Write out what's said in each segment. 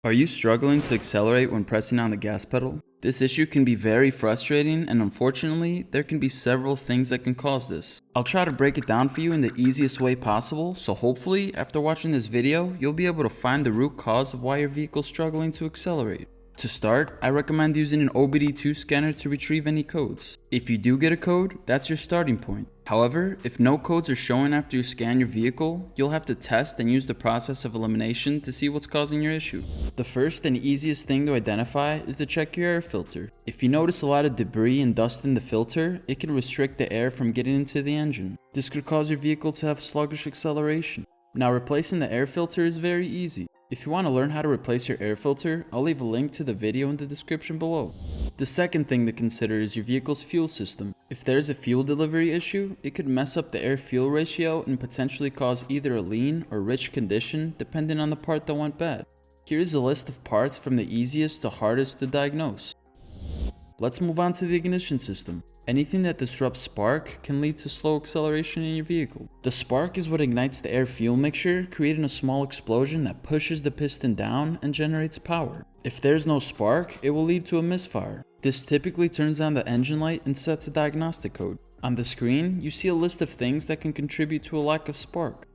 Are you struggling to accelerate when pressing on the gas pedal? This issue can be very frustrating, and unfortunately, there can be several things that can cause this. I'll try to break it down for you in the easiest way possible, so hopefully, after watching this video, you'll be able to find the root cause of why your vehicle is struggling to accelerate. To start, I recommend using an OBD2 scanner to retrieve any codes. If you do get a code, that's your starting point. However, if no codes are showing after you scan your vehicle, you'll have to test and use the process of elimination to see what's causing your issue. The first and easiest thing to identify is to check your air filter. If you notice a lot of debris and dust in the filter, it can restrict the air from getting into the engine. This could cause your vehicle to have sluggish acceleration. Now, replacing the air filter is very easy. If you want to learn how to replace your air filter, I'll leave a link to the video in the description below. The second thing to consider is your vehicle's fuel system. If there's a fuel delivery issue, it could mess up the air-fuel ratio and potentially cause either a lean or rich condition depending on the part that went bad. Here's a list of parts from the easiest to hardest to diagnose. Let's move on to the ignition system. Anything that disrupts spark can lead to slow acceleration in your vehicle. The spark is what ignites the air-fuel mixture, creating a small explosion that pushes the piston down and generates power. If there's no spark, it will lead to a misfire. This typically turns on the engine light and sets a diagnostic code. On the screen, you see a list of things that can contribute to a lack of spark.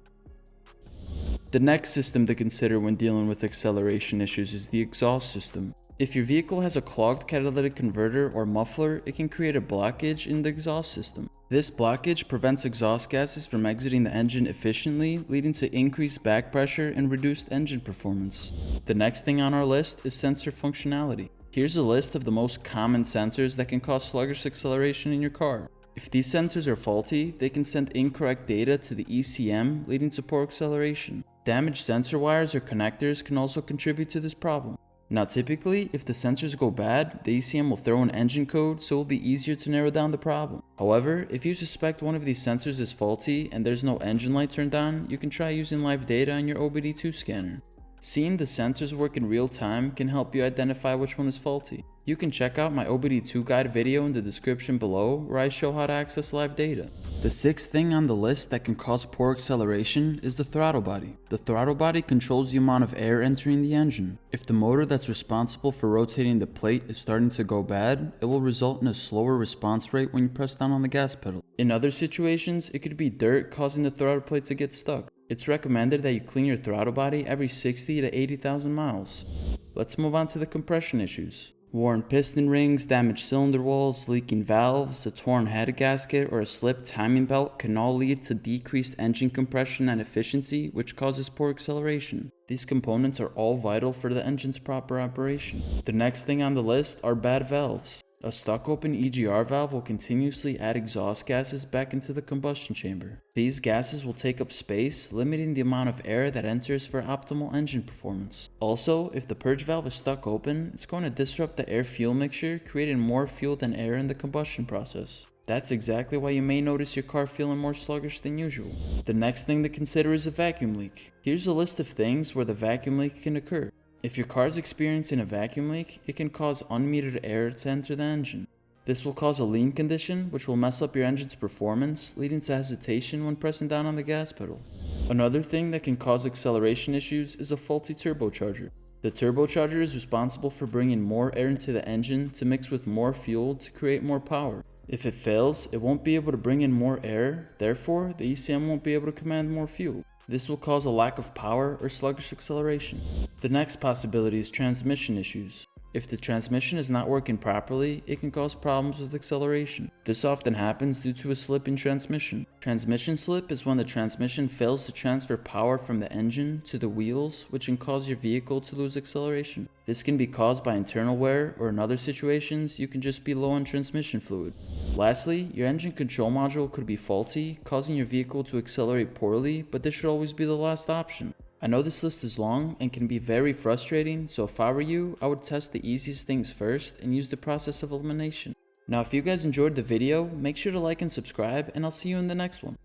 The next system to consider when dealing with acceleration issues is the exhaust system. If your vehicle has a clogged catalytic converter or muffler, it can create a blockage in the exhaust system. This blockage prevents exhaust gases from exiting the engine efficiently, leading to increased back pressure and reduced engine performance. The next thing on our list is sensor functionality. Here's a list of the most common sensors that can cause sluggish acceleration in your car. If these sensors are faulty, they can send incorrect data to the ECM, leading to poor acceleration. Damaged sensor wires or connectors can also contribute to this problem. Now typically, if the sensors go bad, the ECM will throw an engine code, so it will be easier to narrow down the problem. However, if you suspect one of these sensors is faulty and there's no engine light turned on, you can try using live data on your OBD2 scanner. Seeing the sensors work in real time can help you identify which one is faulty. You can check out my OBD2 guide video in the description below where I show how to access live data. The sixth thing on the list that can cause poor acceleration is the throttle body. The throttle body controls the amount of air entering the engine. If the motor that's responsible for rotating the plate is starting to go bad, it will result in a slower response rate when you press down on the gas pedal. In other situations, it could be dirt causing the throttle plate to get stuck. It's recommended that you clean your throttle body every 60 to 80,000 miles. Let's move on to the compression issues. Worn piston rings, damaged cylinder walls, leaking valves, a torn head gasket, or a slipped timing belt can all lead to decreased engine compression and efficiency, which causes poor acceleration. These components are all vital for the engine's proper operation. The next thing on the list are bad valves. A stuck-open EGR valve will continuously add exhaust gases back into the combustion chamber. These gases will take up space, limiting the amount of air that enters for optimal engine performance. Also, if the purge valve is stuck open, it's going to disrupt the air-fuel mixture, creating more fuel than air in the combustion process. That's exactly why you may notice your car feeling more sluggish than usual. The next thing to consider is a vacuum leak. Here's a list of things where the vacuum leak can occur. If your car is experiencing a vacuum leak, it can cause unmetered air to enter the engine. This will cause a lean condition, which will mess up your engine's performance, leading to hesitation when pressing down on the gas pedal. Another thing that can cause acceleration issues is a faulty turbocharger. The turbocharger is responsible for bringing more air into the engine to mix with more fuel to create more power. If it fails, it won't be able to bring in more air, therefore the ECM won't be able to command more fuel. This will cause a lack of power or sluggish acceleration. The next possibility is transmission issues. If the transmission is not working properly, it can cause problems with acceleration. This often happens due to a slip in transmission. Transmission slip is when the transmission fails to transfer power from the engine to the wheels, which can cause your vehicle to lose acceleration. This can be caused by internal wear, or in other situations, you can just be low on transmission fluid. Lastly, your engine control module could be faulty, causing your vehicle to accelerate poorly, but this should always be the last option. I know this list is long and can be very frustrating, so if I were you, I would test the easiest things first and use the process of elimination. Now if you guys enjoyed the video, make sure to like and subscribe, and I'll see you in the next one.